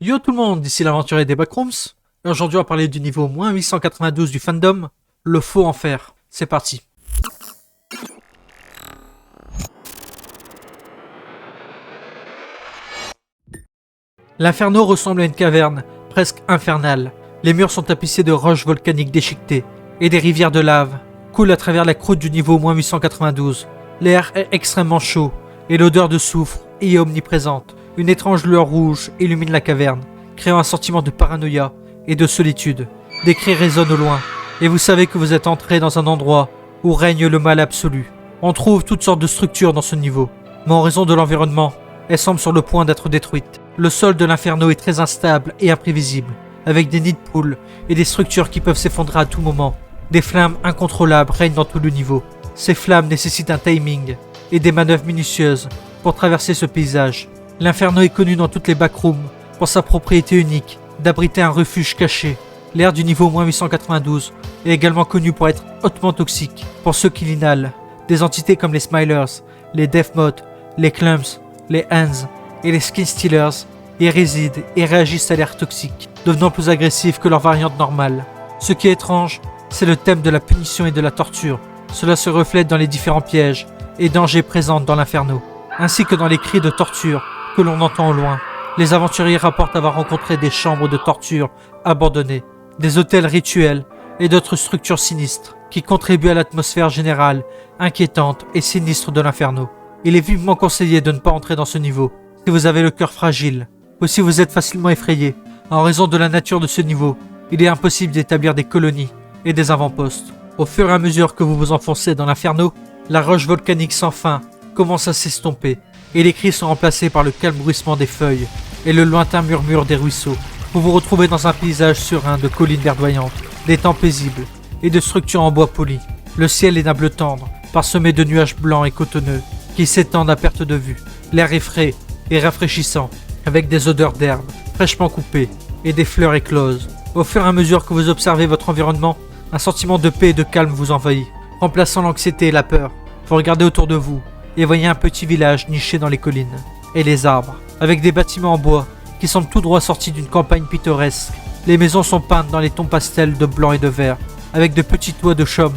Yo tout le monde, ici l'aventurier des Backrooms. Et aujourd'hui on va parler du niveau moins 892 du fandom, le faux enfer. C'est parti. L'inferno ressemble à une caverne, presque infernale. Les murs sont tapissés de roches volcaniques déchiquetées, et des rivières de lave coulent à travers la croûte du niveau moins 892. L'air est extrêmement chaud, et l'odeur de soufre y est omniprésente. Une étrange lueur rouge illumine la caverne, créant un sentiment de paranoïa et de solitude. Des cris résonnent au loin, et vous savez que vous êtes entré dans un endroit où règne le mal absolu. On trouve toutes sortes de structures dans ce niveau, mais en raison de l'environnement, elles semblent sur le point d'être détruites. Le sol de l'inferno est très instable et imprévisible, avec des nids de poules et des structures qui peuvent s'effondrer à tout moment. Des flammes incontrôlables règnent dans tout le niveau. Ces flammes nécessitent un timing et des manœuvres minutieuses pour traverser ce paysage. L'inferno est connu dans toutes les backrooms pour sa propriété unique d'abriter un refuge caché. L'air du niveau moins 892 est également connu pour être hautement toxique pour ceux qui l'inhalent. Des entités comme les Smilers, les Death Moth, les Clumps, les Hands et les Skin Stealers y résident et réagissent à l'air toxique, devenant plus agressifs que leur variante normale. Ce qui est étrange, c'est le thème de la punition et de la torture. Cela se reflète dans les différents pièges et dangers présents dans l'inferno, ainsi que dans les cris de torture que l'on entend au loin. Les aventuriers rapportent avoir rencontré des chambres de torture abandonnées, des hôtels rituels et d'autres structures sinistres qui contribuent à l'atmosphère générale, inquiétante et sinistre de l'inferno. Il est vivement conseillé de ne pas entrer dans ce niveau si vous avez le cœur fragile ou si vous êtes facilement effrayé. En raison de la nature de ce niveau, il est impossible d'établir des colonies et des avant-postes. Au fur et à mesure que vous vous enfoncez dans l'inferno, la roche volcanique sans fin commence à s'estomper et les cris sont remplacés par le calme bruissement des feuilles et le lointain murmure des ruisseaux. Vous vous retrouvez dans un paysage serein de collines verdoyantes, d'étangs paisibles et de structures en bois poli. Le ciel est d'un bleu tendre, parsemé de nuages blancs et cotonneux qui s'étendent à perte de vue. L'air est frais et rafraîchissant, avec des odeurs d'herbes fraîchement coupées et des fleurs écloses. Au fur et à mesure que vous observez votre environnement, un sentiment de paix et de calme vous envahit, remplaçant l'anxiété et la peur. Vous regardez autour de vous et voyez un petit village niché dans les collines et les arbres, avec des bâtiments en bois qui semblent tout droit sortis d'une campagne pittoresque. Les maisons sont peintes dans les tons pastels de blanc et de vert, avec de petits toits de chaume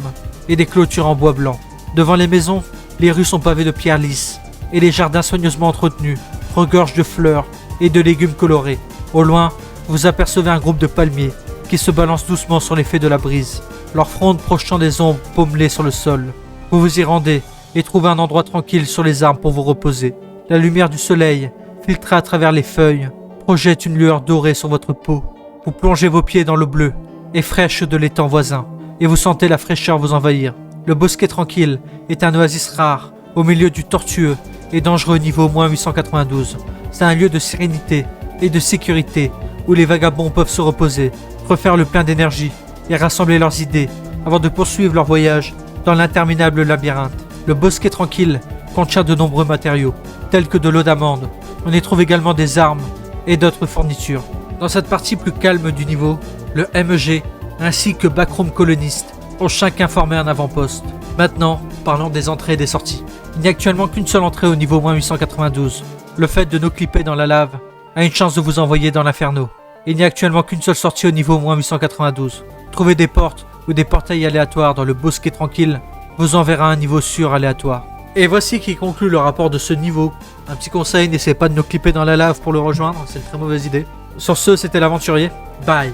et des clôtures en bois blanc. Devant les maisons, les rues sont pavées de pierres lisses et les jardins soigneusement entretenus regorgent de fleurs et de légumes colorés. Au loin, vous apercevez un groupe de palmiers qui se balancent doucement sur l'effet de la brise, leurs frondes projetant des ombres paumelées sur le sol. Vous vous y rendez et trouvez un endroit tranquille sur les arbres pour vous reposer. La lumière du soleil, filtrée à travers les feuilles, projette une lueur dorée sur votre peau. Vous plongez vos pieds dans l'eau bleue et fraîche de l'étang voisin et vous sentez la fraîcheur vous envahir. Le bosquet tranquille est un oasis rare au milieu du tortueux et dangereux niveau moins 892. C'est un lieu de sérénité et de sécurité où les vagabonds peuvent se reposer, refaire le plein d'énergie et rassembler leurs idées avant de poursuivre leur voyage dans l'interminable labyrinthe. Le bosquet tranquille contient de nombreux matériaux, tels que de l'eau d'amande. On y trouve également des armes et d'autres fournitures. Dans cette partie plus calme du niveau, le MEG ainsi que Backroom Colonist ont chacun formé un avant-poste. Maintenant, parlons des entrées et des sorties. Il n'y a actuellement qu'une seule entrée au niveau moins 892. Le fait de no-clipper dans la lave a une chance de vous envoyer dans l'inferno. Il n'y a actuellement qu'une seule sortie au niveau moins 892. Trouver des portes ou des portails aléatoires dans le bosquet tranquille vous enverra à un niveau sûr aléatoire. Et voici qui conclut le rapport de ce niveau. Un petit conseil, n'essayez pas de no-clipper dans la lave pour le rejoindre, c'est une très mauvaise idée. Sur ce, c'était l'aventurier. Bye.